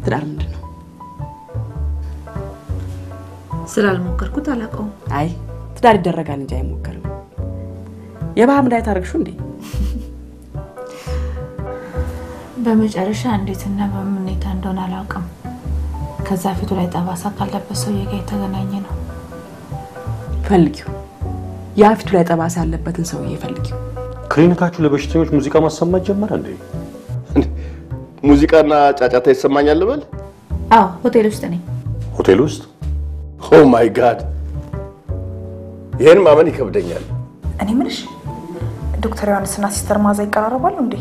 ትዳር ምንድነው ስላልሞከርኩት አላውቀውም አይ ትዳር ይደረጋል እንጂ አይሞከርም የባህር መድኃኒት አረግሹ እንዴ በመጨረሻ እንዴትና በምን ሁኔታ እንደሆነ አላውቅም ከዛ ፊቱ ላይ ጠባሳ ካለበት ሰው የጋይ ተገናኘ ነው ፈልጊው ያ ፊቱ ላይ ጠባሳ ያለበትን ሰው ይፈልጊው ክሊኒካችሁ ለበሽተኞች ሙዚቃ ማሰማት ጀመረ እንዴ ሙዚቃና ጫጫታ ይሰማኛል በል አዎ ሆቴል ውስጥ ነኝ ሆቴል ውስጥ ኦ ማይ ጋድ ይሄን ማመን ይከብደኛል እኔ ምንሽ ዶክተር ዮሐንስና ሲስተር ማዛ ይቀራረባሉ እንዴ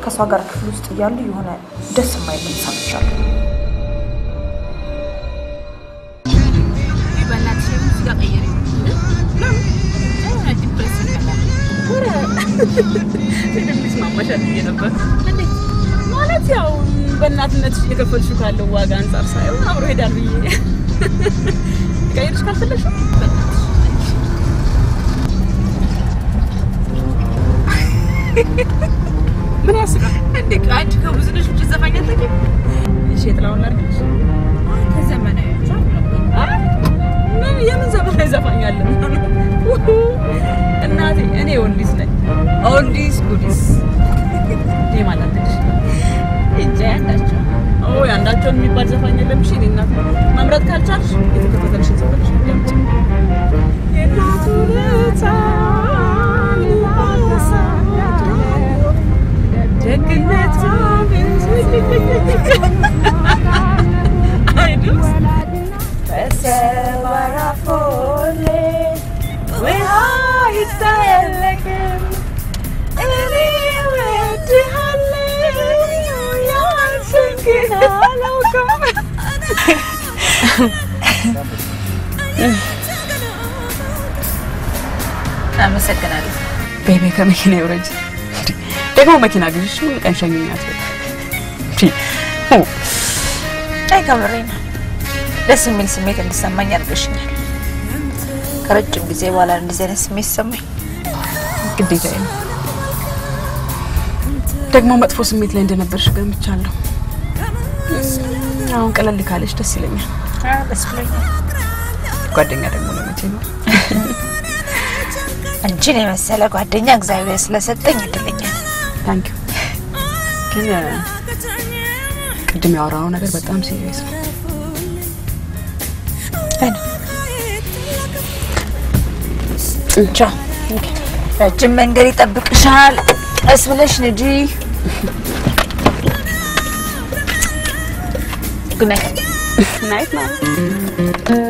ከሷ ጋር ክፍል ውስጥ ያሉ የሆነ ደስ የማይል ሰምቻለሁ በእናትሽ ሙዚቃ ቀይሪ ትንሽ ማማሻት እየነበር እንዴ ማለት ያው በእናትነትሽ የከፈልሽው ካለው ዋጋ አንፃር ሳይው አብሮ ሄዳል ብዬ ቀይርሽ ካልፈለግሽ ምን ያስቃል እንዴ አንቺ ከብዙነሽ ውጭ ዘፋኛ ታውቂ እሺ ጥላውን አርግሽ ከዘመናዊ ምን የምን ዘመናዊ ዘፋኛ አለ እናቴ እኔ ወንዲስ ነኝ ኦልዲስ ጉዲስ ማለት ነው እንጂ አንዳቸው የሚባል ዘፋኝ የለም እሺ እናት መምረጥ ካልቻልሽ የተከፈተልሽ ዘፈንሽ ደምጭ የናቱ ለታላሳ ደግነት አይዱስ በሰባራፎሌ ወይታየለከም እኔ ወድሃለሁ ያንቺን አላውቅም አመሰግናለሁ ቤቢ ከመኪና ይወረጅ ደግሞ መኪና ግዢ ቀን ሸኝኛት አይ ካመረኝ ደስ የሚል ስሜት እንዲሰማኝ አድርገሽኛል ከረጅም ጊዜ በኋላ እንደዚህ አይነት ስሜት ሰማኝ ግዴታዬ ነው ደግሞ መጥፎ ስሜት ላይ እንደነበርሽ ገምቻለሁ አሁን ቀለል ካለሽ ደስ ይለኛል ደስ ብሎኛል ጓደኛ ደግሞ ለመቼ ነው አንቺን የመሰለ ጓደኛ እግዚአብሔር ስለሰጠኝ እድለኛ ታንክ ዩ ቅድም ያወራነው ነገር በጣም ሲሪየስ ነው ቻው ረጅም መንገድ ይጠብቅሻል ቀስ ብለሽ ንጂ good night night night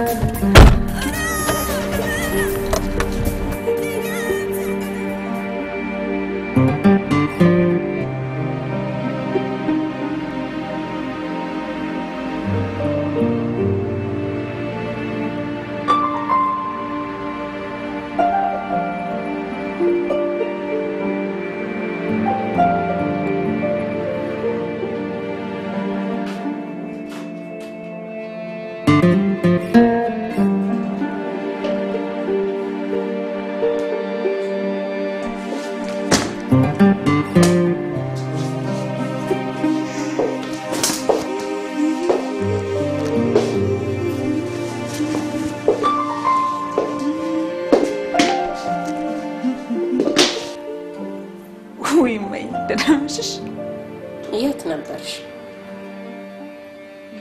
የት ነበርሽ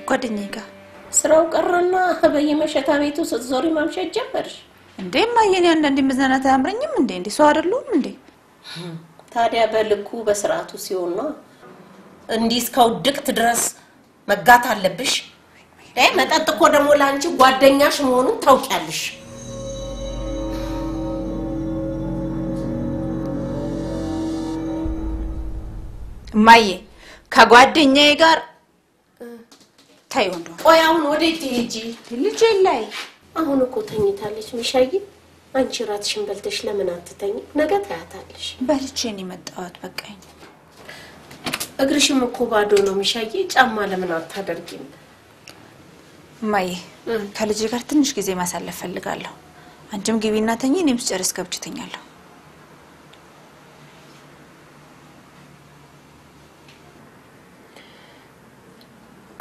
ጓደኛዬ ጋር ስራው ቀረና በየመሸታ ቤቱ ስትዞሪ ማምሸት ጀመርሽ እንዴ ማየኔ አንዳንዴ መዝናናት አያምረኝም እንዴ ሰው አይደሉም እንዴ ታዲያ በልኩ በስርዓቱ ሲሆን ነው እንዲስ ከውድቅት ድረስ መጋት አለብሽ መጠጥ እኮ ደግሞ ላንቺ ጓደኛሽ መሆኑን ታውቂያለሽ ማየ ከጓደኛዬ ጋር ታዩ እንደው ቆይ አሁን ወዴት ሄጂ ልጅ ላይ አሁን እኮ ተኝታለች ሚሻይ አንቺ ራትሽን በልተሽ ለምን አትተኝ ነገ ታያታለሽ በልቼን ይመጣዋት በቃኝ እግርሽም እኮ ባዶ ነው ሚሻይ ጫማ ለምን አታደርጊም ማየ ከልጅ ጋር ትንሽ ጊዜ ማሳለፍ ፈልጋለሁ አንቺም ግቢና ተኝ እኔም ስጨርስ ገብጭተኛለሁ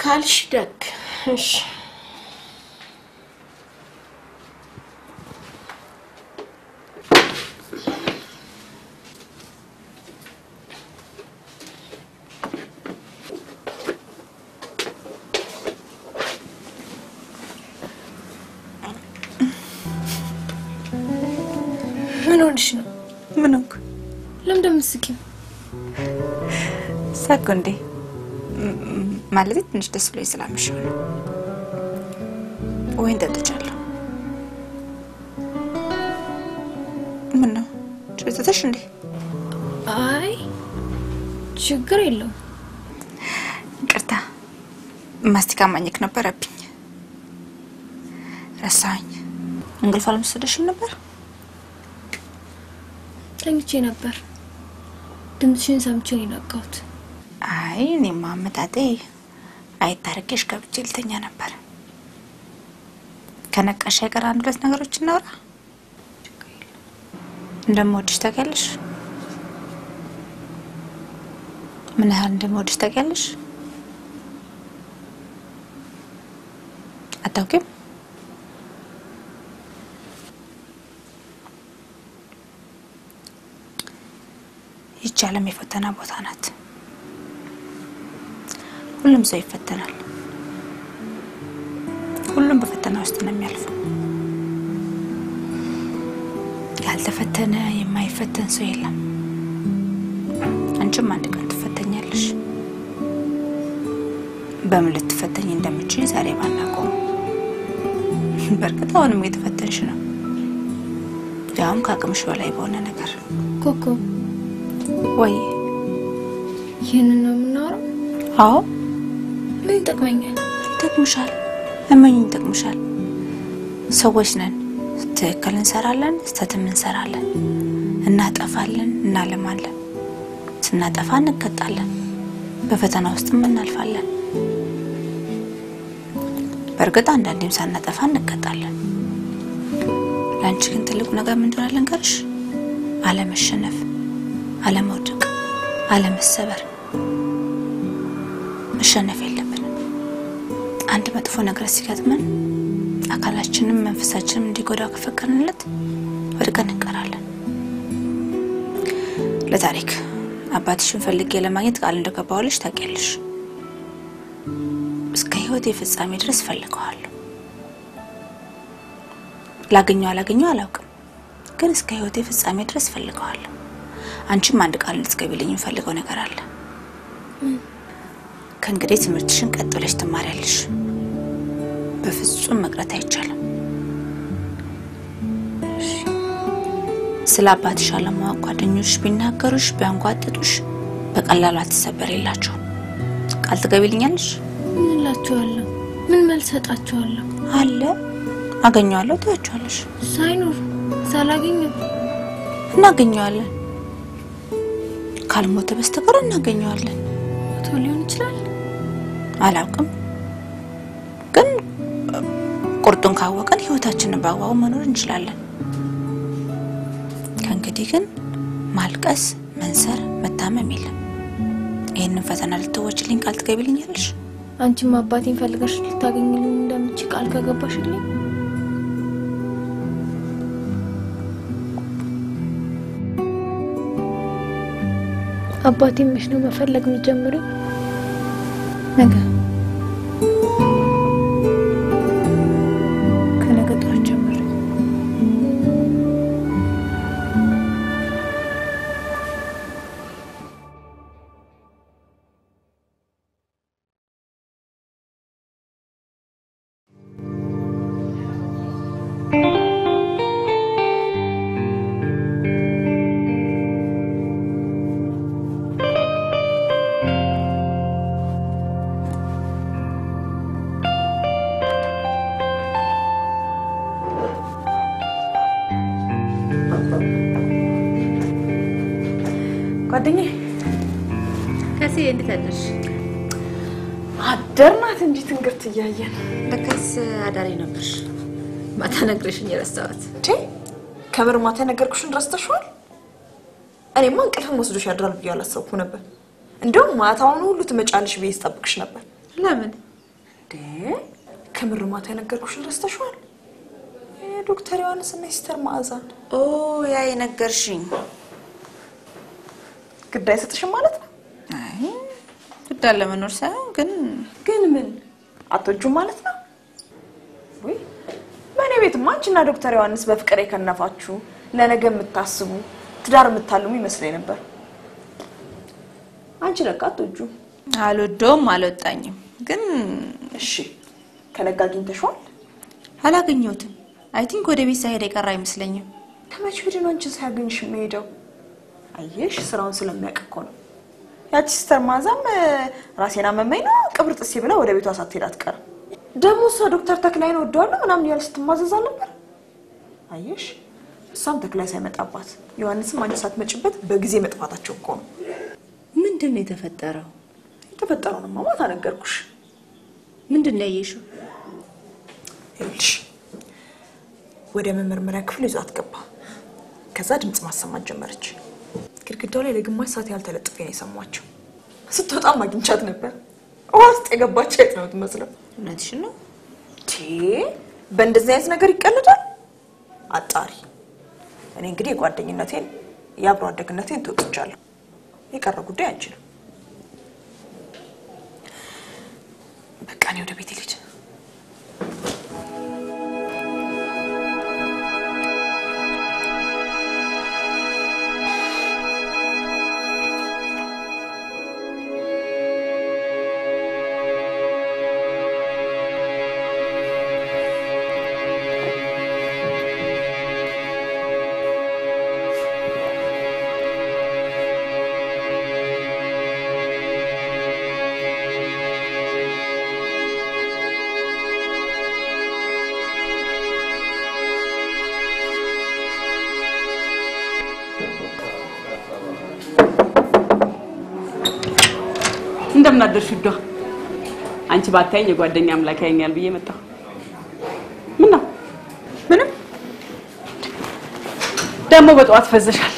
ካልሽ ደግ እሺ ምን ሆነሽ ነው? ምን ሆንኩ? ለምን ደምስኪው? ሳቅ እንዴ? ማለት ትንሽ ደስ ብሎኝ ስላመሸሁ ነው። ወይን ጠጥቻለሁ። ምን ነው? ጭውተሽ እንዴ? አይ ችግር የለውም። ይቅርታ ማስቲካ ማኘክ ነበረብኝ። ረሳኝ። እንቅልፍ አልወሰደሽም ነበር? ተኝቼ ነበር። ድምፅሽን ሰምቼ ነው የነቃሁት። አይ እኔማ አመጣጤ አይታረቅሽ ገብቼ ልተኛ ነበር። ከነቃሽ አይቀር አንድ ሁለት ነገሮች እናውራ። እንደምወድሽ ታውቂያለሽ? ምን ያህል እንደምወድሽ ታውቂያለሽ? አታውቂም? ይህች ዓለም የፈተና ቦታ ናት። ሁሉም ሰው ይፈተናል። ሁሉም በፈተና ውስጥ ነው የሚያልፈው። ያልተፈተነ የማይፈተን ሰው የለም። አንቺም አንድ ቀን ትፈተኛለሽ። በምን ልትፈተኝ እንደምትችይ ዛሬ ባናውቀው፣ በእርግጥ አሁንም እየተፈተንሽ ነው። ያውም ከአቅምሽ በላይ በሆነ ነገር። ኮኮ ወይ ይህንን ነው የምናወራው? አዎ። ምን ይጠቅመኛል? ይጠቅምሻል። እመኝኝ ይጠቅምሻል። ሰዎች ነን። ትክክል እንሰራለን፣ ስህተትም እንሰራለን። እናጠፋለን፣ እናለማለን። ስናጠፋ እንቀጣለን። በፈተና ውስጥም እናልፋለን። በእርግጥ አንዳንዴም ሳናጠፋ እንቀጣለን። ለአንቺ ግን ትልቁ ነገር ምን እንደሆነ ልንገርሽ? አለመሸነፍ፣ አለመውደቅ፣ አለመሰበር። መሸነፍ የለብንም። አንድ መጥፎ ነገር ሲገጥመን አካላችንም መንፈሳችንም እንዲጎዳው ከፈቀድንለት ወድቀን እንቀራለን። ለታሪክ አባትሽን ፈልጌ ለማግኘት ቃል እንደገባሁልሽ ታውቂያለሽ። እስከ ህይወቴ ፍጻሜ ድረስ ፈልገዋለሁ። ላገኘው አላውቅም፣ ግን እስከ ህይወቴ ፍጻሜ ድረስ ፈልገዋለሁ። አንቺም አንድ ቃል እንድትገቢልኝ ፈልገው ነገር አለ። ከእንግዲህ ትምህርትሽን ቀጥ ብለሽ ትማሪያለሽ። በፍጹም መቅረት አይቻልም። ስለ አባትሽ አለማወቅ ጓደኞች ቢናገሩሽ ቢያንጓጥጡሽ በቀላሉ አትሰበሪላቸውም። ቃል ትገቢልኛለሽ? ምን እላቸዋለሁ? ምን መልስ ሰጣቸዋለሁ? አለ አገኘዋለሁ ትያቸዋለሽ። ሳይኖር ሳላገኘው እናገኘዋለን። ካልሞተ በስተቀር እናገኘዋለን። ሞቶ ሊሆን ይችላል። አላውቅም፣ ግን ቁርጡን ካወቀን ህይወታችንን በአግባቡ መኖር እንችላለን። ከእንግዲህ ግን ማልቀስ፣ መንሰር፣ መታመም የለም። ይህንን ፈተና ልትወጪልኝ ቃል ትገቢልኛለሽ? አንቺም አባቴን ፈልገሽ ልታገኝልኝ እንደምትችይ ቃል ከገባሽልኝ አባቴን መች ነው መፈለግ የሚጀምረው? ነገ ከነገ ጠዋት ጀምሮ። ጓደኛዬ ከሴ እንዴት አደርሽ? አደርናት እንጂ ትንግርት እያየን። ለከስ አዳሪ ነበርሽ። ማታ ነግረሽኝ የረሳሁት። ከምር ማታ ነገርኩሽን ረስተሽዋል? እኔማ እንቅልፍም ወስዶሽ ያድራል ብዬ አላሰብኩ ነበር። እንደውም ማታውን ሁሉ ትመጫለሽ ብዬ ስጠብቅሽ ነበር። ለምን? ከምር ማታ የነገርኩሽን ረስተሽዋል? ዶክተር ዮሐንስ እና ሲስተር መዓዛ። ያ የነገርሽኝ ግድ አይሰጥሽም ማለት ነው? አይ ግዳለ መኖር ሳይሆን ግን ምን አትወጂውም ማለት ነው? ወይ በእኔ ቤትማ አንቺና ዶክተር ዮሐንስ በፍቅር የከነፋችሁ ለነገ የምታስቡ ትዳር የምታልሙ ይመስለኝ ነበር። አንቺ ለካ አትወጂውም። አልወደውም አልወጣኝም ግን እሺ ከነጋ አግኝተሽዋል? አላገኘሁትም። አይ ቲንክ ወደ ቤት ሳይሄድ የቀረ አይመስለኝም። ከመቼ ወዲህ ነው አንቺን ሳያገኝሽ የሚሄደው? አየሽ ስራውን ስለሚያውቅ እኮ ነው። ያቺ ሲስተር መዓዛም ራሴን አመመኝ ነው ቅብር ጥሴ ብላ ወደ ቤቷ ሳትሄድ አትቀርም። ደግሞ እሷ ዶክተር ተክላይን ወደዋለሁ ምናምን ያለች ስትማዘዝ ነበር። አየሽ እሷም ተክላይ ሳይመጣባት ዮሐንስም አንቺ ሳትመጭበት በጊዜ መጥፋታቸው እኮ ነው። ምንድን ነው የተፈጠረው? የተፈጠረውን ማማታ ነገርኩሽ። ምንድን ነው ያየሽው? ይኸውልሽ ወደ መመርመሪያ ክፍል ይዟት ገባ። ከዛ ድምጽ ማሰማት ጀመረች። ግድግዳው ላይ ለግማሽ ሰዓት ያህል ተለጥፌ ነው የሰማቸው። ስትወጣም አግኝቻት ነበር። ውስጥ የገባች አይጥ ነው የምትመስለው። እውነትሽን ነው? በእንደዚህ አይነት ነገር ይቀልዳል? አጣሪ። እኔ እንግዲህ የጓደኝነቴን የአብሮ አደግነቴን ተወጥቻለሁ። የቀረ ጉዳይ አንቺ ነው። በቃ እኔ ወደ ቤት ልሂድ። እንደምን አደርሽ ዶ አንቺ ባታይኝ የጓደኛ አምላክ ያኛል ብዬ መጣሁ። ምንም ደሞ በጧት ፈዘሻል።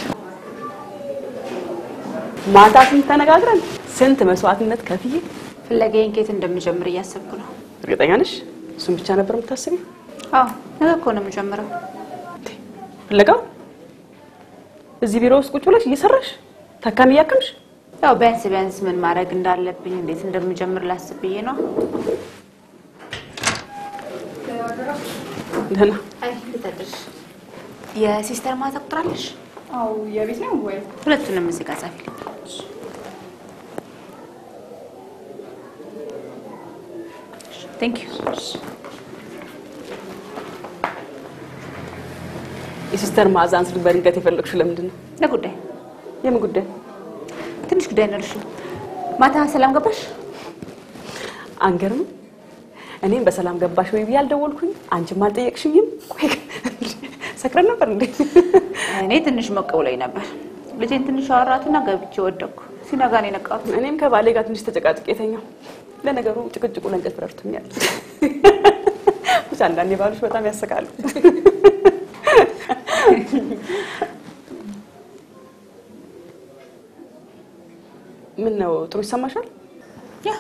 ማታ ስንት ተነጋግረን ስንት መስዋዕትነት ከፍዬ ፍለጋዬን ከየት እንደምጀምር እያሰብኩ ነው። እርግጠኛ ነሽ እሱን ብቻ ነበር የምታስቢው? አዎ ነገ እኮ ነው የምጀምረው። ፍለጋው እዚህ ቢሮ ውስጥ ቁጭ ብለሽ እየሰራሽ ታካሚ ያከምሽ? ያው ቢያንስ ምን ማድረግ እንዳለብኝ እንዴት እንደምጀምር ላስብዬ ነው። ደህና አይ ልታደርሽ የሲስተር መዓዛ ቁጥር አለሽ? አው የቤት ነው ወይ? ሁለቱንም እዚህ ጋር ጻፊልኝ። Thank you. የሲስተር መዓዛን ስልክ በድንገት የፈለግሽው ለምንድን ነው? ለጉዳይ። የምን ጉዳይ? ትንሽ ጉዳይ ነው ልሽ። ማታ ሰላም ገባሽ? አንገርም። እኔም በሰላም ገባሽ ወይ ያልደወልኩኝ አንቺም አልጠየቅሽኝም። ቆይ ሰክረን ነበር እንዴ? እኔ ትንሽ መቀውለኝ ነበር። ልጄን ትንሽ አወራትና ገብቼ ወደኩ። ሲነጋ ነው የነቃሁት። እኔም ከባሌ ጋር ትንሽ ተጨቃጭቄ ተኛሁ። ለነገሩ ጭቅጭቁ ለእንቅልፍ ረድቶኛል። ብቻ አንዳንዴ ባሎች በጣም ያሰቃሉ። ምን ነው ጥሩ ይሰማሻል? ያ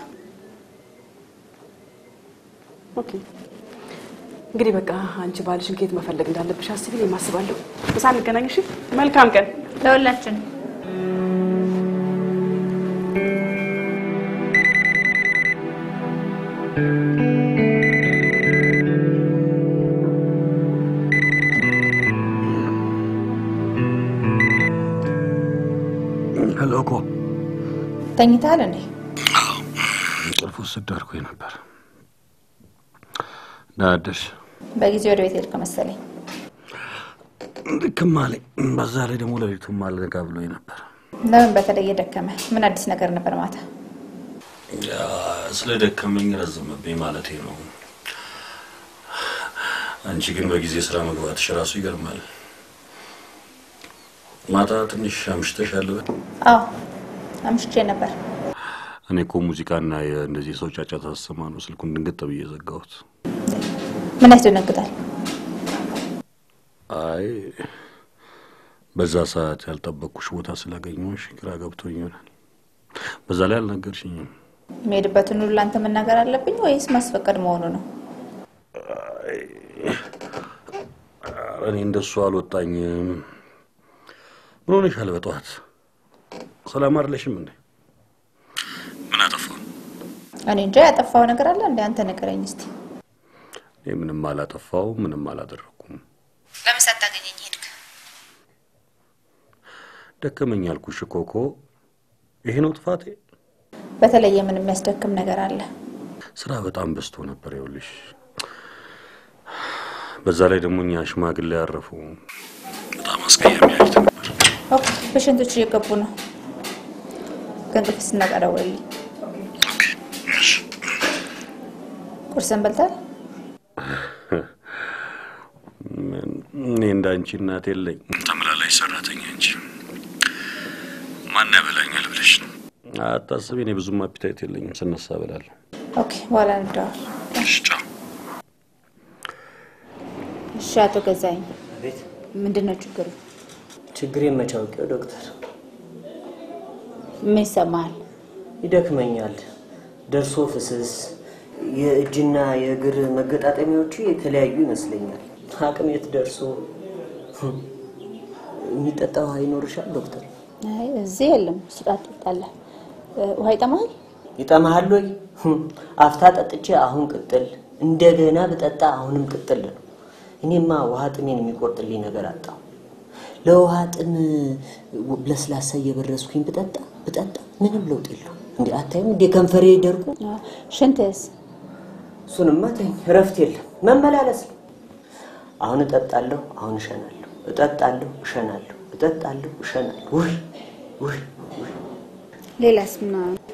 ኦኬ። እንግዲህ በቃ አንቺ ባልሽን ከየት መፈለግ እንዳለብሽ አስቢ። እኔም አስባለሁ። ምሳ እንገናኝ። እሺ? መልካም ቀን ለሁላችን። ሄሎኮ ተኝታል እንዴ? እንቅልፍ ወሰደርኩኝ ነበር። ዳደሽ በጊዜ ወደ ቤት ሄድክ መሰለኝ። ድክም አለኝ። በዛ ላይ ደግሞ ለሊቱም አልነጋ ብሎኝ ነበር። ለምን በተለየ ደከመ? ምን አዲስ ነገር ነበር ማታ? ያ ስለደከመኝ ረዘመብኝ ማለቴ ነው። አንቺ ግን በጊዜ ስራ መግባትሽ ራሱ ይገርማል። ማታ ትንሽ አምሽተሻል? አዎ አምሽቼ ነበር። እኔ እኮ ሙዚቃና እንደዚህ ሰው ጫጫታ ተሰማ ነው ስልኩን ድንገት ብዬ ዘጋሁት። ምን ያስደነግጣል? አይ በዛ ሰዓት ያልጠበቅኩሽ ቦታ ስላገኘሁሽ ግራ ገብቶኝ ይሆናል። በዛ ላይ አልነገርሽኝም። መሄድበትን ሁሉ አንተ መናገር አለብኝ ወይስ ማስፈቀድ መሆኑ ነው? እኔ እንደሱ አልወጣኝም። ምን ሆነሻል በጠዋት? ሰላም አይደለሽም እንዴ? ምን አጠፋው? እኔ እንጃ ያጠፋው ነገር አለ እንዴ? አንተ ንገረኝ እስቲ። እኔ ምንም አላጠፋው፣ ምንም አላደረኩም። ለምን ሳታገኘኝ ሄድክ? ደከመኝ አልኩሽ ኮኮ። ይሄ ነው ጥፋቴ? በተለየ ምን የሚያስደክም ነገር አለ? ስራ በጣም በዝቶ ነበር ይኸውልሽ። በዛ ላይ ደግሞ እኛ ሽማግሌ ያረፉ በጣም አስቀያሚ አይነት ነበር። ኦኬ ፔሸንቶች እየገቡ ነው። ከእንቅልፍ ስነቃ ደውልልኝ። ኦኬ እሺ። ቁርስን በልተሃል? እኔ እንዳንቺ እናት የለኝ። ተመላላሽ ሰራተኛ እንጂ ማን ያበላኛል ብለሽ ነው? አታስቢ፣ እኔ ብዙም አፒታይት የለኝም። ስነሳ እበላለሁ። ኦኬ በኋላ እንደዋል። እሺ ቻው። እሺ አቶ ገዛኝ፣ ቤት ምንድነው ችግሩ? ችግሬን መቼ አውቄው ዶክተር? ምን ይሰማሃል? ይደክመኛል። ደርሶ ፍስስ የእጅና የእግር መገጣጠሚያዎቹ የተለያዩ ይመስለኛል። አቅም የት ደርሶ የሚጠጣው አይኖርሻል ዶክተር? አይ እዚህ የለም። ስጣት ትጣለህ። ውሃ ይጠማሃል? ይጠማሃል ወይ? አፍታ ጠጥቼ አሁን ቅጥል፣ እንደገና በጠጣ አሁንም ቅጥል ነው። እኔማ ውሃ ጥሜን የሚቆርጥልኝ ነገር አጣሁ። ለውሃ ጥም ለስላሳ እየበረስኩኝ ብጠጣ ምንም ለውጥ የለው። እንዴ አታይም እንዴ ከንፈሬ ደርቁ? ሽንትስ? እሱንማ ተኝ፣ እረፍት የለም መመላለስ ነው። አሁን እጠጣለሁ፣ አሁን እሸናለሁ፣ እጠጣለሁ፣ እሸናለሁ፣ እጠጣለሁ፣ እሸናለሁ። ውይ ሌላስ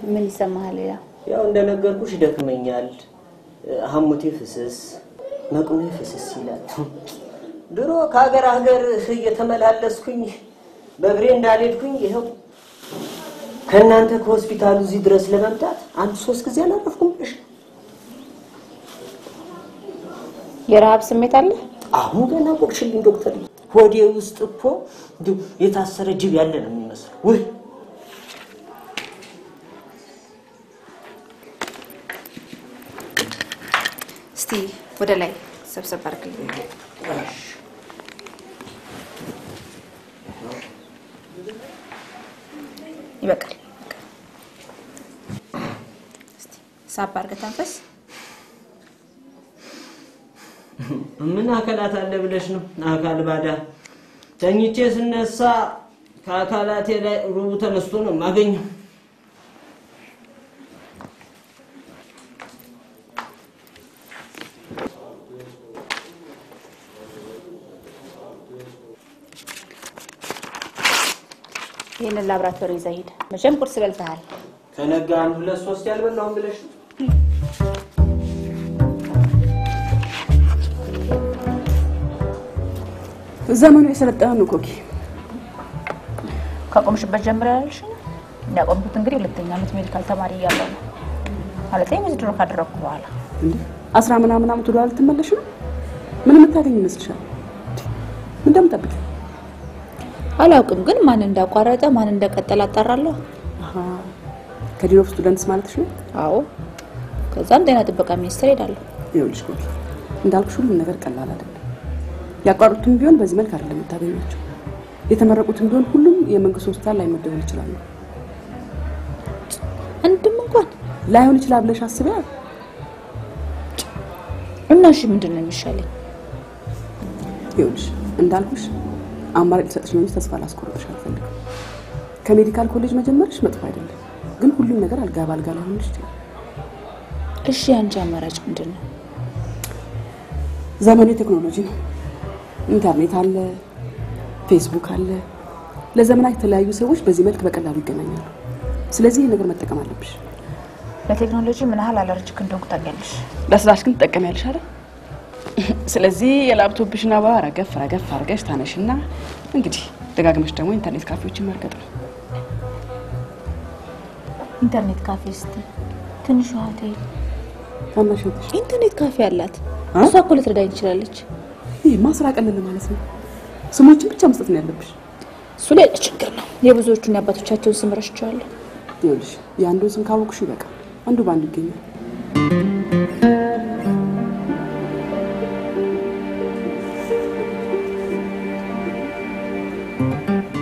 ምን ይሰማሃል? ሌላ ያው እንደነገርኩሽ ይደክመኛል። ሐሞቴ ፍስስ፣ መቅኔ ፍስስ ይላል። ድሮ ከሀገር እየተመላለስኩኝ በእግሬ እንዳልሄድኩኝ ይኸው ከእናንተ ከሆስፒታሉ እዚህ ድረስ ለመምጣት 1-3 ጊዜ አላረፍኩም ብለሽ። የረሃብ ስሜት አለ? አሁን ገና ቆቅሽልኝ ዶክተር። ሆዴ ውስጥ እኮ የታሰረ ጅብ ያለ ነው የሚመስለው። ውይ እስቲ ወደ ላይ ሰብሰብ አድርግልኝ። ይበቃል። እስቲ ሳብ አድርገህ ተንፈስ። ምን አካላት አለ ብለሽ ነው? አካል ባዳ ተኝቼ ስነሳ ከአካላቴ ላይ ሩቡ ተነስቶ ነው ማገኘው። ይሄንን ላብራቶሪ ይዘህ ሂድ። መቼም ቁርስ በልተሃል። ከነጋ 1-2-3 ያልበላሁም ብለሽ ነው? ዘመኑ የሰለጠነ ነው ኮኪ። ከቆምሽበት ጀምሮ ያልሽ ያቆምኩት እንግዲህ 2ኛ ዓመት ሜዲካል ተማሪ እያለሁ ነው። ማለት ምዝድሮ ካደረኩ በኋላ እንዴ 10 ምናምን ዓመት ወደ ኋላ ትመለሽ ነው? ምን የምታገኝ ይመስልሻል? ምን እንደምጠብቅ አላውቅም፣ ግን ማን እንዳቋረጠ ማን እንደቀጠለ አጣራለሁ። ከዲን ኦፍ ስቱደንትስ ማለትሽ ነው? አዎ። ከዛም ጤና ጥበቃ ሚኒስቴር ሄዳለሁ። ይኸውልሽ ኮኪ፣ እንዳልኩሽ ሁሉ ነገር ቀላል አይደለም። ያቋረጡትም ቢሆን በዚህ መልክ አይደለም የምታገኛቸው። የተመረቁትም ቢሆን ሁሉም የመንግስት ሆስፒታል ላይ መደወል ይችላሉ። አንድም እንኳን ላይሆን ይችላል ብለሽ አስቢያ። እና እሺ ምንድነው የሚሻለኝ? ይኸውልሽ እንዳልኩሽ አማራጭ ልሰጥሽ ነው እንጂ ተስፋ ላስቆርጥሽ አልፈልግም። ከሜዲካል ኮሌጅ መጀመርሽ መጥፎ አይደለም፣ ግን ሁሉም ነገር አልጋ ባልጋ ላይሆንሽ ይችላል። እሺ አንቺ አማራጭ ምንድነው? ዘመኑ ቴክኖሎጂ ነው። ኢንተርኔት አለ፣ ፌስቡክ አለ። ለዘመናት የተለያዩ ሰዎች በዚህ መልክ በቀላሉ ይገናኛሉ። ስለዚህ ይሄ ነገር መጠቀም አለብሽ። ለቴክኖሎጂ ምን ያህል አለርጂክ እንደሆንኩ ታውቂያለሽ። ለስራሽ ግን ትጠቀሚያለሽ አይደል? ስለዚህ የላፕቶፕሽን አባ ረገፍ አድርገሽ ታነሽና እንግዲህ ደጋግመሽ ደግሞ ኢንተርኔት ካፌዎችን መርገጥ ነው። ኢንተርኔት ካፌ እስቲ ትንሽ ሆቴል ታናሽልሽ ኢንተርኔት ካፌ አላት። እሷ እኮ ልትረዳኝ ትችላለች። ይሄ ማስራ ቀለል ማለት ነው። ስሞችን ብቻ መስጠት ነው ያለብሽ። እሱ ሌላ ችግር ነው። የብዙዎቹን ያባቶቻቸውን ስም ረስቻለሁ። ይኸውልሽ የአንዱን ስም ካወቅሽ ይበቃል። አንዱ ባንዱ ይገኛል።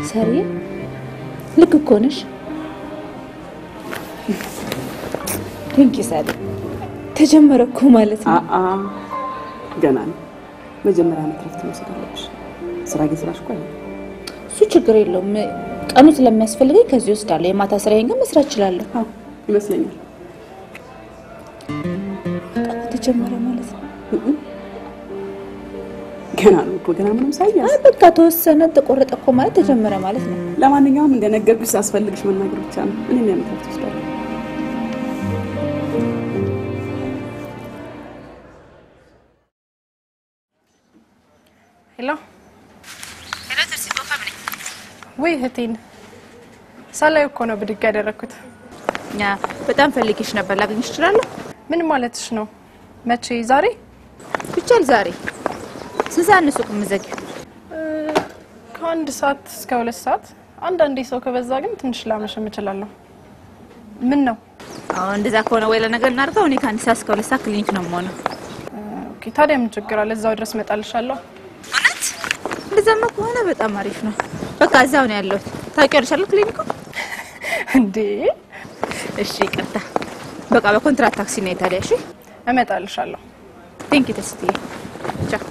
ሰሪ ልክ እኮ ነሽ። ቴንኪ ሳሪ። ተጀመረ እኮ ማለት ነው። ገና ነው። መጀመሪያ ዓመት ረፍት መውሰድ አለብሽ። ስራ እየሰራሽ እኮ አይደል? እሱ ችግር የለውም። ቀኑ ስለሚያስፈልገኝ ከዚህ ወስዳለሁ። የማታ ስራዬን ግን መስራት እችላለሁ። አዎ ይመስለኛል። ተጀመረ ማለት ነው። ገና ነው እኮ ገና ምንም ሳይያዝ በቃ ተወሰነ ተቆረጠ እኮ ማለት ተጀመረ ማለት ነው። ለማንኛውም እንደነገርኩሽ ሳስፈልግሽ መናገር ብቻ ነው። እኔም ያመጣሁት ወስዳለሁ። ሄሎ ወይ እህቴን ሳላዩ እኮ ነው ብድግ ያደረኩት። በጣም ፈልጌሽ ነበር። ላገኝሽ እችላለሁ? ምን ማለትሽ ነው? መቼ? ዛሬ? ብቻል ዛሬ ስንት ሰዓት ነው ሱቅ የምትዘጊው? ከ1 ሰዓት እስከ 2 ሰዓት። አንዳንዴ ሰው ከበዛ ግን ትንሽ ላመሽም እችላለሁ። ምን ነው? እንደዛ ከሆነ ወይ ለነገር እናድርገው። እኔ ከ1 ሰዓት እስከ 2 ሰዓት ክሊኒክ ነው የምሆነው። ኦኬ፣ ታዲያ ምን ችግር አለ? እዛው ድረስ እመጣልሻለሁ። እውነት? እንደዛማ ከሆነ በጣም አሪፍ ነው። በቃ እዛው ነው ያለሁት። ታውቂያለሽ አይደል ክሊኒኩ? እንዴ እሺ፣ ይቅርታ። በቃ በኮንትራት ታክሲ ነው ታዲያ። እሺ፣ እመጣልሻለሁ። ቴንክ ዩ ተስቲ። ቻው።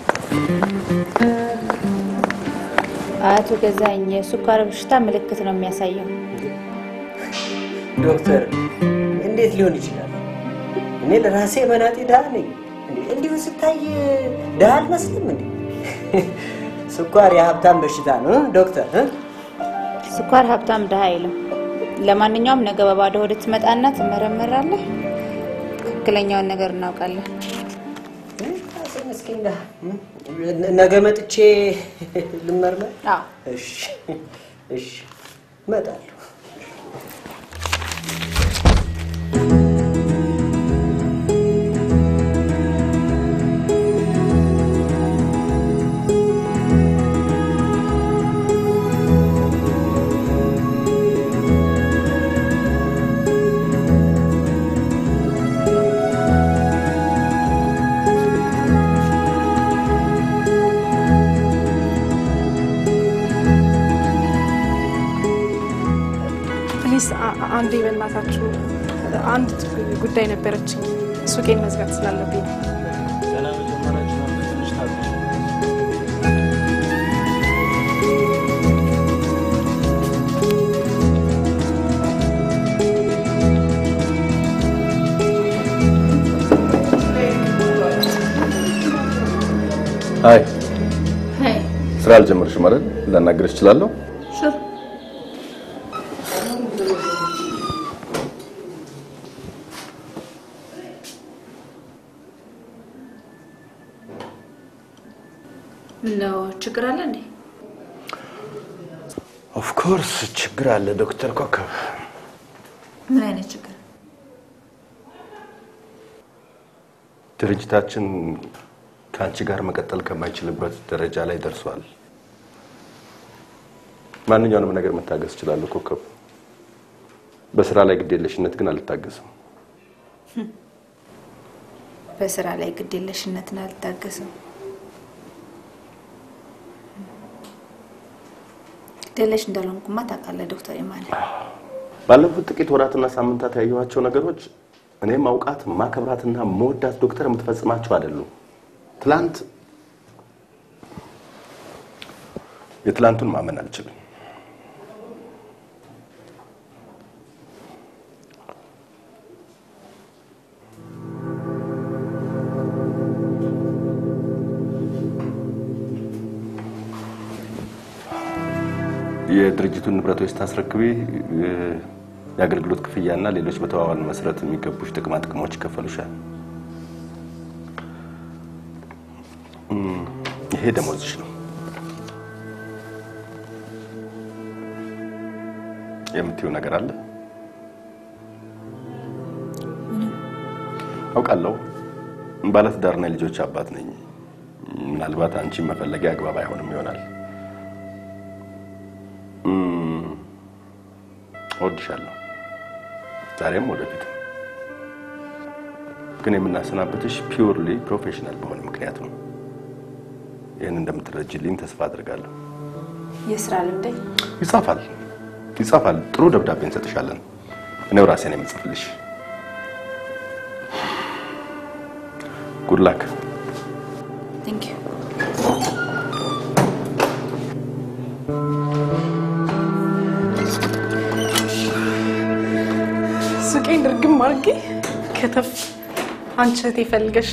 አቶ ገዛኝ የሱካር በሽታ ምልክት ነው የሚያሳየው። ዶክተር እንዴት ሊሆን ይችላል? እኔ ለራሴ መናጤ ደሃ ነኝ። እንዲሁ ስታይ ደሃ አልመስልም እንዴ? ስኳር የሀብታም በሽታ ነው ዶክተር። ስኳር ሀብታም ደሃ አይልም። ለማንኛውም ነገ በባዶ ሆድ ትመጣና ትመረመራለህ። ትክክለኛውን ነገር እናውቃለን። እስኪ ነገ መጥቼ ልመርመር? አዎ። እሺ እሺ፣ እመጣለሁ። አንዴ በእናታችሁ አንድ ጉዳይ ነበረችኝ። ሱቄን መዝጋት ስላለብኝ ገና መጀመሪያችን ነው። ትንሽ ታገሽ። ሃይ ስራ አልጀመርሽም አይደል? ላናግርሽ እችላለሁ? ሹር ነው ችግር አለ እንዴ? ኦፍ ኮርስ ችግር አለ ዶክተር ኮከብ። ምን አይነት ችግር? ድርጅታችን ከአንቺ ጋር መቀጠል ከማይችልበት ደረጃ ላይ ደርሷል። ማንኛውንም ነገር መታገስ እችላለሁ ኮከብ። በስራ ላይ ግዴለሽነት ግን አልታገስም። በስራ ላይ ግዴለሽነትን አልታገስም። ግዴለሽ እንዳልሆንኩማ ታውቃለህ ዶክተር ኢማን። ባለፉት ጥቂት ወራትና ሳምንታት ያየኋቸው ነገሮች እኔም አውቃት ማከብራትና መወዳት ዶክተር የምትፈጽማቸው አይደሉም። የትላንቱን ማመን አልችልም። የድርጅቱን ንብረቶች ታስረክቢ የአገልግሎት ክፍያና ሌሎች በተዋዋል መሰረት የሚገቡሽ ጥቅማ ጥቅሞች ይከፈሉሻል። ይሄ ደሞዝሽ ነው። የምትይው ነገር አለ? አውቃለሁ ባለትዳርና ልጆች አባት ነኝ። ምናልባት አንቺ መፈለጊያ አግባብ አይሆንም ይሆናል። እወድሻለሁ ዛሬም ወደፊት። ግን የምናሰናበትሽ ፒውርሊ ፕሮፌሽናል በሆነ ምክንያት ነው። ይሄን እንደምትረጅልኝ ተስፋ አድርጋለሁ። የስራ ልምዴ ይጻፋል። ጥሩ ደብዳቤ እንሰጥሻለን። እኔው ራሴ ነኝ የምጽፍልሽ። ጉድ ላክ። Thank you. ሱቄን ድርግም አድርጌ ከተፍ አንቺ እህቴ ፈልገሽ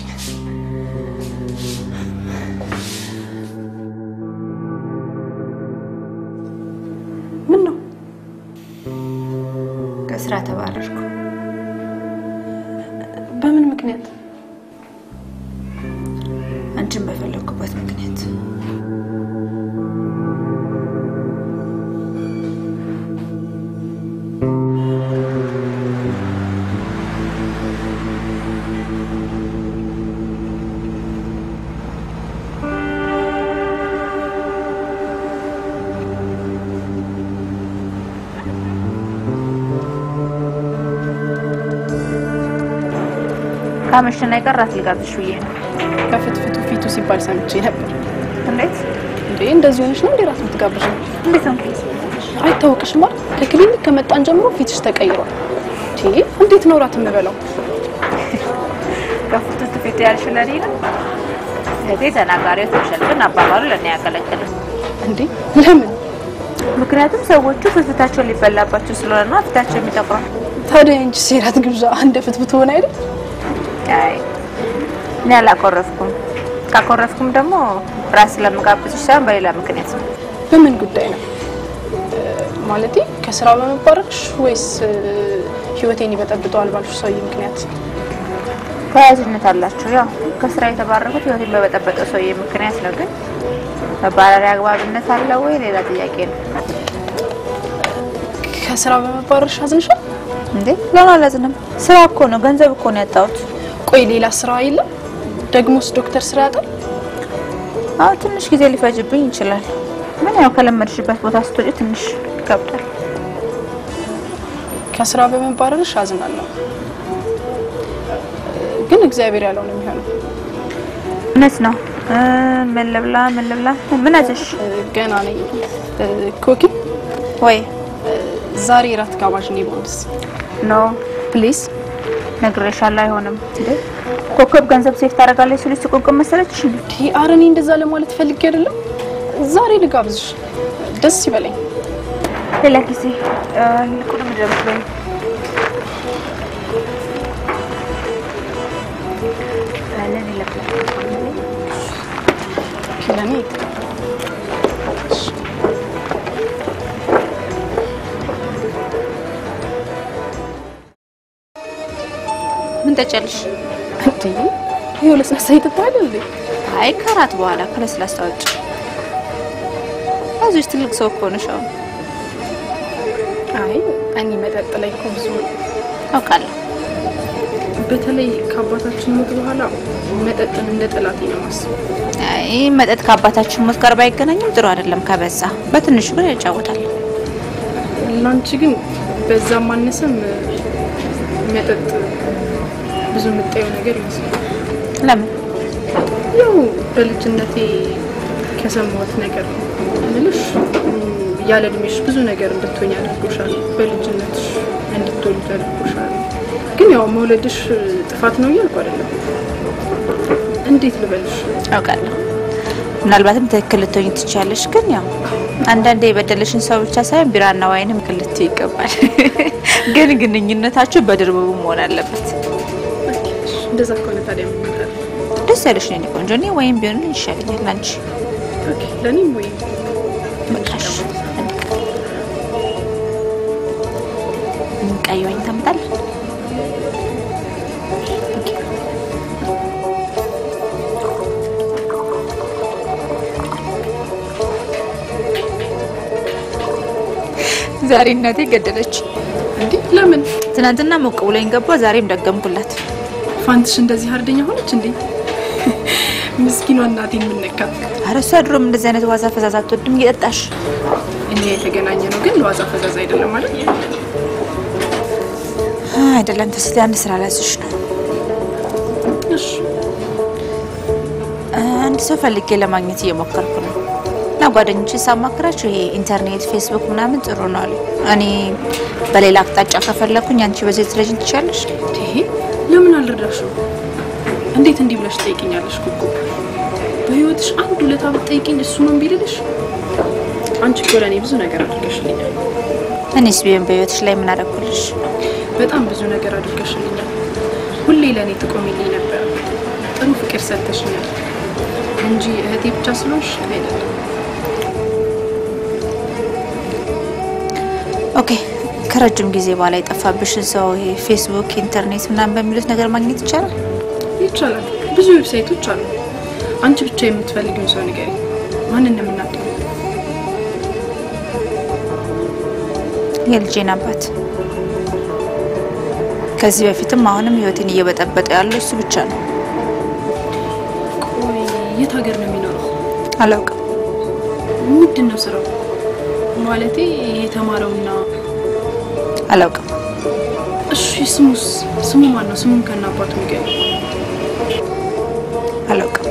ምን ነው? ከስራ ተባረርኩ። በምን ምክንያት? አንቺን በፈለኩበት ምክንያት። ካመሸና ይቀራት ልጋብዝሽ ብዬ ነው። ከፍትፍቱ ፊቱ ሲባል ሰምቼ ነበር። እንዴት እንደዚህ ሆነሽ ነው እንዴ ራስ የምትጋብዥኝ? እንዴት ነው? አይታወቅሽም አይደል? ከክሊኒክ ከመጣን ጀምሮ ፊትሽ ተቀይሯል። እንዴት ነው ራት የምበላው? ከፍትፍቱ ፊት ያልሽ ለኔ ነው? እህቴ ተናጋሪው ተሸልፈን አባባሉ ለኔ ያገለግላል። እንዴ ለምን? ምክንያቱም ሰዎቹ ፍትፍታቸው ሊበላባቸው ስለሆነ ፊታቸው የሚጠቁረው። ታዲያ እንጂ ሴራት ግብዣ አንደ ፍትፍት ሆነ አይደል? አይ እኔ አላቆረፍኩም። ካቆረፍኩም ደግሞ ራስ ለመጋበዝሽ ሳይሆን በሌላ ምክንያት ነው። በምን ጉዳይ ነው? ማለቴ ከስራ በመባረክሽ ወይስ ህይወቴን ይበጠብጠዋል ባልሽ ሰውዬ ምክንያት? ተያያዥነት አላቸው። ያው ከስራ የተባረኩት ህይወቴን በበጠበጠው ሰውዬ ምክንያት ነው። ግን መባረሪያ አግባብነት አለው ወይ ሌላ ጥያቄ ነው። ከስራ በመባረክሽ አዝንሻል እንዴ? ለምን አላዝንም? ስራ እኮ ነው፣ ገንዘብ እኮ ነው ያጣሁት። ቆይ ሌላ ስራ የለም? ደግሞስ ዶክተር ስራ ያጣል? አዎ ትንሽ ጊዜ ሊፈጅብኝ ይችላል። ምን ያው ከለመድሽበት ቦታ ስትወጪ ትንሽ ይከብዳል። ከስራ በመባረርሽ አዝናለሁ። ግን እግዚአብሔር ያለው ነው የሚሆነው። እውነት ነው። ምን ልብላ ምን አዘሽ? ገና ነኝ። ኮኪ ወይ ዛሬ ራት ጋባዥ ነኝ ቦንስ? ኖ ፕሊዝ ነግሬሻለሁ። አይሆንም እንዴ? ኮከብ ገንዘብ ሴፍ ታደርጋለች ሲልሽ ትቆንቆም መሰለችሽ እንዴ? አረኔ እንደዛ ለማለት ፈልጌ አይደለም። ዛሬ ልጋብዝሽ፣ ደስ ይበለኝ። ሌላ ጊዜ ልቁንም ደምበኝ። ለኔ ምን ተጨልሽ? እንዴ ይሄው ለስላሳ ይጠጣል እንዴ? አይ ከራት በኋላ ከለስላሳ ውጭ አዝሽ ትልቅ ሰው እኮ ነሽ። አይ እኔ መጠጥ ላይ እኮ ብዙ አውቃለሁ። በተለይ ከአባታችን ሞት በኋላ መጠጥን እንደ ጠላት ነው ማስበው። አይ መጠጥ ከአባታችን ሞት ጋር ባይገናኝም ጥሩ አይደለም ከበዛ። በትንሹ ግን ያጫውታል። ላንቺ ግን በዛ ማነሰም መጠጥ ብዙ የምታየው ነገር ይመስላል። ለምን? ያው በልጅነቴ ከሰማሁት ነገር ነው ምንልሽ። ያለ እድሜሽ ብዙ ነገር እንድትሆኝ አድርጎሻል። በልጅነትሽ እንድትወልጂ አድርጎሻል። ግን ያው መውለድሽ ጥፋት ነው እያልኩ አይደለም። እንዴት ልበልሽ? አውቃለሁ ምናልባትም ትክክል ልትሆኝ ትችያለሽ። ግን ያው አንዳንዴ የበደለሽን ሰው ብቻ ሳይሆን ቢራና ዋይንም ክልት ይገባል። ግን ግንኙነታችሁ በድርብቡ መሆን አለበት። እንደዛ ከሆነ ታዲያ ምን ይላል? ደስ ያለሽ ነው ቆንጆ። እኔ ወይም ቢሆን ይሻለኛል ላንቺ። ኦኬ ለኔም ወይ በቃሽ። ቀይ ወይን ታምጣለህ? ዛሬ እናቴ ገደለች። እንዴ ለምን? ትናንትና ሞቅ ብሎኝ ገባ፣ ዛሬም ደገምኩላት። ፋንትሽ እንደዚህ አርደኛ ሆነች እንዴ? ምስኪኗ እናቴን ምን ነካት? ኧረ እሷ ድሮም እንደዚህ አይነት ዋዛ ፈዛዛ አትወድም። እየጠጣሽ እኛ የተገናኘ ነው ግን ዋዛ ፈዛዛ አይደለም ማለት አይደለም። ተስቲ አንድ ስራ ላዝሽ ነው። እሺ አንድ ሰው ፈልጌ ለማግኘት እየሞከርኩ ነው እና ጓደኞቼ ሳማክራቸው ይሄ ኢንተርኔት ፌስቡክ ምናምን ጥሩ ነው አሉ። እኔ በሌላ አቅጣጫ ከፈለኩኝ አንቺ በዚህ ትረጅን ትችያለሽ? ይሄ ለምን አልረዳሽም? እንዴት እንዲህ ብለሽ ጠይቂኛለሽ? ኩኩ በህይወትሽ አንድ ሁለት አመት ጠይቂኝ እሱ ነው ቢልልሽ? አንቺ እኮ ለኔ ብዙ ነገር አድርገሽልኛል። እኔስ ቢሆን በህይወትሽ ላይ ምን አደረኩልሽ? በጣም ብዙ ነገር አድርገሽልኛል። ሁሌ ለኔ ትቆሚልኝ ነበር። ጥሩ ፍቅር ሰጥተሽኛል እንጂ እህቴ ብቻ ስለሆንሽ አይደለም። ኦኬ ከረጅም ጊዜ በኋላ የጠፋብሽን ሰው ይሄ ፌስቡክ ኢንተርኔት ምናምን በሚሉት ነገር ማግኘት ይቻላል? ይቻላል። ብዙ ዌብሳይቶች አሉ። አንቺ ብቻ የምትፈልጊውን ሰው ንገሪ። ማንን ነው የምናገኘው? የልጄን አባት። ከዚህ በፊትም አሁንም ህይወቴን እየበጠበጠ ያለው እሱ ብቻ ነው። ቆይ የት ሀገር ነው የሚኖረው? አላውቅም። ምንድን ነው ስራው? ማለቴ የተማረውና አላውቅም። እሺ ስሙ ማን ነው? ስሙን ከናባቱ ንገሪ። አላውቅም።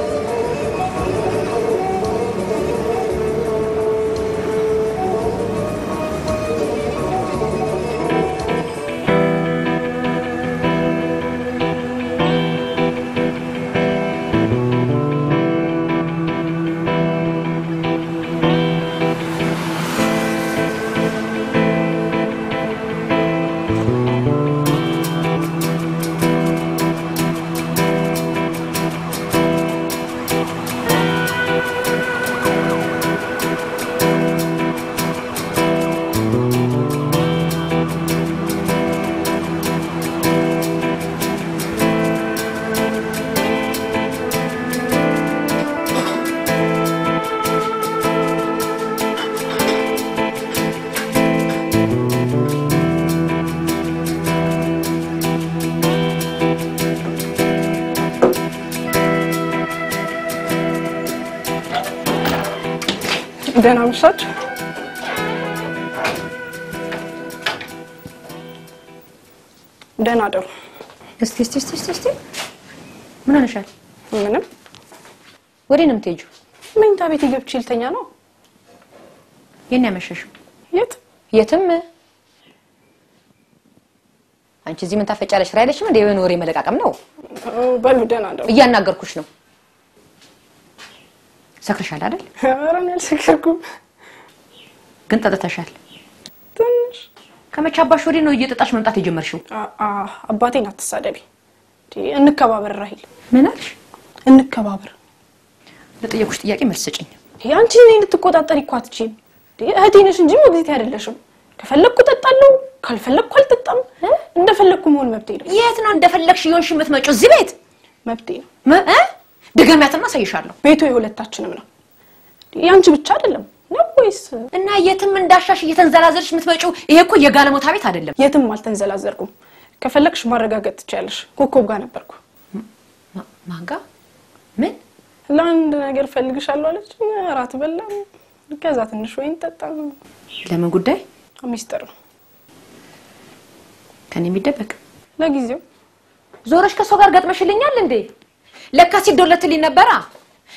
ደህና መሻችሁ። ደህና ደሩ። እስቲ ምን ሆነሻል? ምንም። ወዴት ነው የምትሄጂው? መኝታ ቤት ገብቼ ልተኛ ነው። የት ነው ያመሸሽው? የትም። አንቺ እዚህ ምን ታፈጫለሽ? ስራ አይደለሽም እንዴ? የሆነ ወሬ መለቃቀም ነው። በሉ ደህና ደሩ። እያናገርኩሽ ነው። ሰክረሻል አይደል? ኧረ እኔ አልሰከርኩም። ግን ጠጥተሻል። ትንሽ። ከመቼ አባሽ ወዲህ ነው እየጠጣሽ መምጣት የጀመርሽው? አባቴን አትሳደቢ። እንከባበር ራሂል። ምን አልሽ? እንከባበር። ለጠየቁሽ ጥያቄ መልስ ስጪኝ። አንቺ እኔን ልትቆጣጠሪ እኮ አትችይም። እህቴ ነሽ እንጂ ሞግዚቴ አይደለሽም። ከፈለኩ እጠጣለሁ፣ ካልፈለኩ አልጠጣም። እንደፈለኩ መሆን መብቴ ነው። የት ነው እንደፈለግሽ ይሆንሽ የምትመጪው? እዚህ ቤት መብቴ ነው። ድገሚያትና አሳይሻለሁ። ቤቱ የሁለታችንም ነው። ያንቺ ብቻ አይደለም ነው ወይስ? እና የትም እንዳሻሽ እየተንዘላዘልሽ የምትመጪው? ይሄ እኮ የጋለሞታ ቤት አይደለም። የትም አልተንዘላዘልኩም። ከፈለግሽ ማረጋገጥ ትችያለሽ። ኮኮብ ጋር ነበርኩ። ማን ጋር? ምን? ለአንድ ነገር ፈልግሻለሁ አለች። እራት በላን፣ ከዛ ትንሽ ወይን ጠጣን። ለምን ጉዳይ? ሚስጥር ነው። ከኔ የሚደበቅ? ለጊዜው። ዞረሽ ከሷ ጋር ገጥመሽልኛል እንዴ? ለካ ሲዶለትልኝ ነበራ።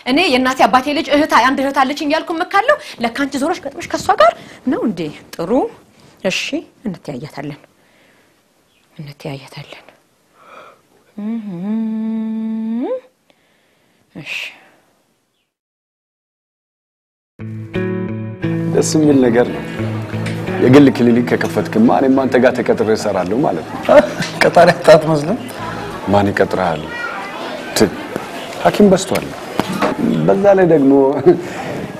እኔ የእናቴ አባቴ ልጅ አንድ እህት አለችኝ ያልኩ መካለው። ለካ አንቺ ዞረሽ ገጥመሽ ከሷ ጋር ነው እንዴ? ጥሩ እሺ፣ እንተያያታለን። እሺ። ደስ የሚል ነገር ነው። የግል ክሊኒክ ከከፈትክማ እኔም አንተ ጋር ተቀጥሬ እሰራለሁ ማለት ነው። ቀጣሪ አትመስልም? ማን ይቀጥራል? ሐኪም በዝቷል። በዛ ላይ ደግሞ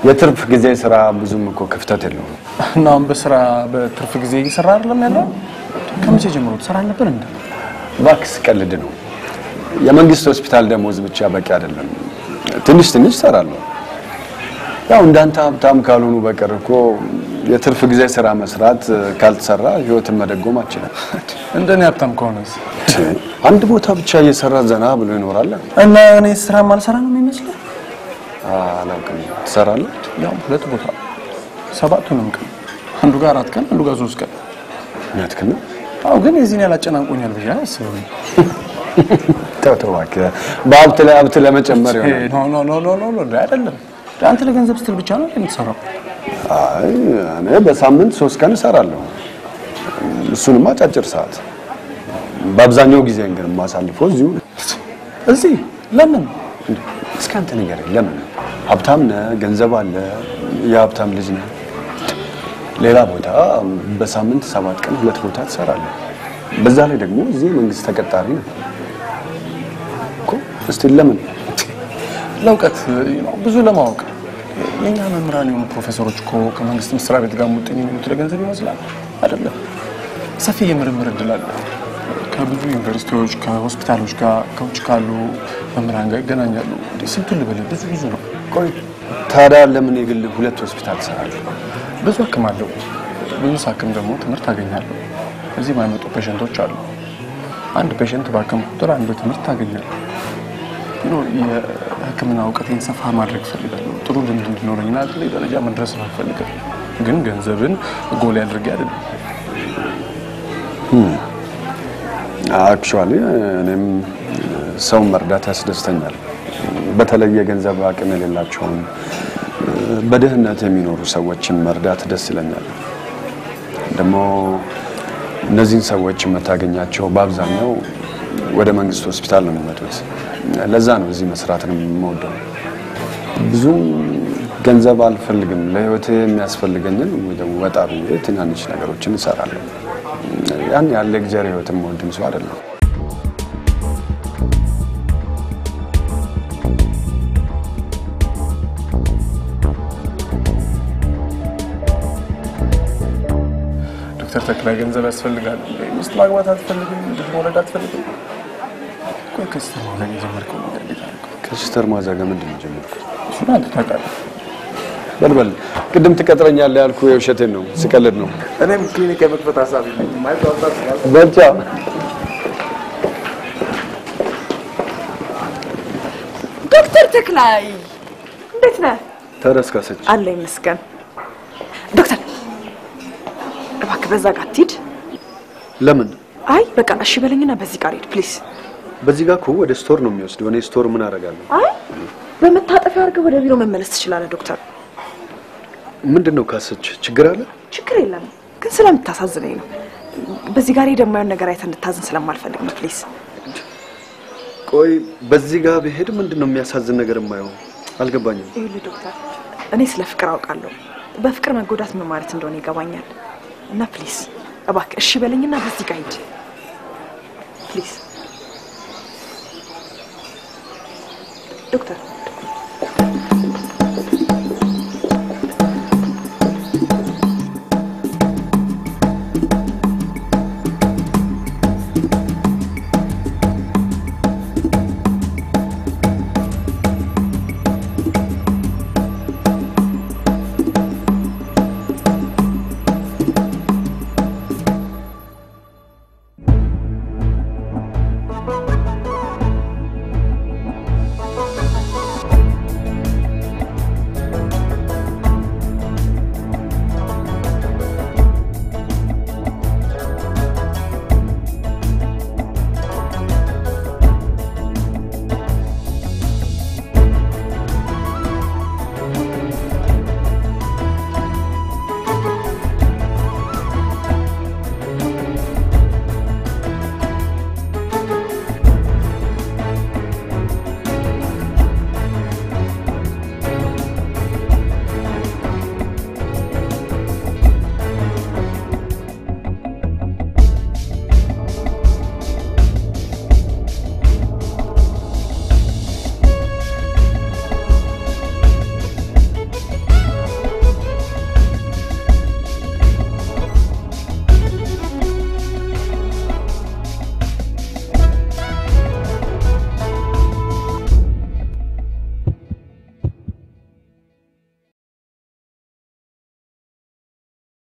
የትርፍ ጊዜ ስራ ብዙም እኮ ክፍተት የለውም። እና በስራ በትርፍ ጊዜ እየሰራ አይደለም ያለው? ከመቼ ጀምሮ ትሰራ ነበር እንዴ? እባክህ ቀልድ ነው። የመንግስት ሆስፒታል ደሞዝ ብቻ በቂ አይደለም። ትንሽ እሰራለሁ። ያው እንዳንተ ሀብታም ካልሆኑ በቀር እኮ የትርፍ ጊዜ ስራ መስራት ካልተሰራ ህይወትን መደጎም አትችልም። እንደኔ ሀብታም ከሆነስ አንድ ቦታ ብቻ እየሰራ ዘና ብሎ ይኖራል። እና እኔ ስራ ማልሰራ ነው የሚመስለው? አላውቅም። ትሰራለህ? ያው ሁለት ቦታ 7ቱንም ቀን፣ አንዱ ጋር 4 ቀን፣ አንዱ ጋር 3 ቀን። ያትከነ? አው ግን የዚህን ያላጨናንቆኛል ብዬ አስበው። ተዋክ በሀብት ላይ ሀብት ለመጨመር ይሆናል። ኖ አይደለም። አንተ ለገንዘብ ስትል ብቻ ነው የምትሰራው? አይ እኔ በሳምንት 3 ቀን እሰራለሁ። እሱንም አጫጭር ሰዓት። በአብዛኛው ጊዜ ግን ማሳልፈው እዚህ ለምን እስከ አንተ ነገር ለምን ሀብታም ነህ፣ ገንዘብ አለ፣ የሀብታም ልጅ ነህ። ሌላ ቦታ በሳምንት 7 ቀን 2 ቦታ ትሰራለህ። በዛ ላይ ደግሞ እዚህ መንግስት ተቀጣሪ ነው እኮ። እስቲ ለምን ለውቀት ብዙ ለማወቅ የኛ መምህራን የሆኑ ፕሮፌሰሮች እኮ ከመንግስት መስሪያ ቤት ጋር ሙጥኝ የሚሉት ለገንዘብ ይመስላል አይደለም። ሰፊ የምርምር እድል አለ። ከብዙ ዩኒቨርሲቲዎች ከሆስፒታሎች ጋር ከውጭ ካሉ መምህራን ጋር ይገናኛሉ። ስንቱን ልበልህ ብዙ ነው። ቆይ ታዲያ ለምን የግል 2 ሆስፒታል ትሰራለህ? ብዙ አክማለሁ። ብዙ ሳክም ደግሞ ትምህርት አገኛለሁ። እዚህ ማይመጡ ፔሸንቶች አሉ። አንድ ፔሸንት ባከም ቁጥር አንድ ትምህርት አገኛለሁ። የሕክምና እውቀቴን ሰፋ ማድረግ ፈልጋለሁ። ጥሩ ልምድ እንዲኖረኝና ትልቅ ደረጃ መድረስ ፈልጋለሁ። ግን ገንዘብን ጎል ያድርግ አይደለም። አክቹአሊ እኔም ሰው መርዳት ያስደስተኛል። በተለይ የገንዘብ አቅም የሌላቸውን በድህነት የሚኖሩ ሰዎችን መርዳት ደስ ይለኛል። ደግሞ እነዚህን ሰዎች የምታገኛቸው በአብዛኛው ወደ መንግስት ሆስፒታል ነው የሚመጡት። ለዛ ነው እዚህ መስራትን የምወደው። ብዙ ገንዘብ አልፈልግም። ለህይወቴ የሚያስፈልገኝን ወጣ ብዬ ትናንሽ ነገሮችን እሰራለሁ። ያን ያለ እግዚአብሔር ህይወትን ወድም ሰው አይደለም። ዶክተር ተክላይ ገንዘብ ያስፈልጋል። ሚስት ማግባት አትፈልግም? ልጅ መውለድ አትፈልግም? ቆይ ከስተር ማዘጋ ጀመርከው ነገር ቢታረቅ ከስተር ማዘጋ ምንድን ነው ጀመርኩት? እሱን አንተ ታውቃለህ። በልበል ቅድም ትቀጥረኛለህ ያልኩህ የውሸቴን ነው፣ ስቀልድ ነው። እኔም ክሊኒክ የመክፈት ሀሳብ የለኝም። ማይቷጣስ በልቻ ዶክተር ተክላይ እንዴት ነህ? ተረስካሰች አለ ይመስገን። ዶክተር እባክህ በዛ ጋር አትሂድ። ለምን? አይ በቃ እሺ በለኝና በዚህ ጋር ሂድ ፕሊዝ። በዚህ ጋር እኮ ወደ ስቶር ነው የሚወስደው። እኔ ስቶር ምን አደርጋለሁ? አይ በመታጠፊያ አድርገህ ወደ ቢሮ መመለስ ትችላለህ ዶክተር። ምንድነው ካሰች? ችግር አለ? ችግር የለም ግን ስለምታሳዝነኝ ነው። በዚህ ጋር የደማየውን ነገር አይተህ እንድታዝን ስለማልፈልግ ነው ፕሊዝ። ቆይ በዚህ ጋር ብሄድ ምንድነው የሚያሳዝን ነገር የማየው? አልገባኝም። ይኸውልህ ዶክተር እኔ ስለ ፍቅር አውቃለሁ። በፍቅር መጎዳት ምን ማለት እንደሆነ ይገባኛል። እና ፕሊዝ እባክህ እሺ በለኝና በዚህ ጋር ሂድ ፕሊዝ ዶክተር።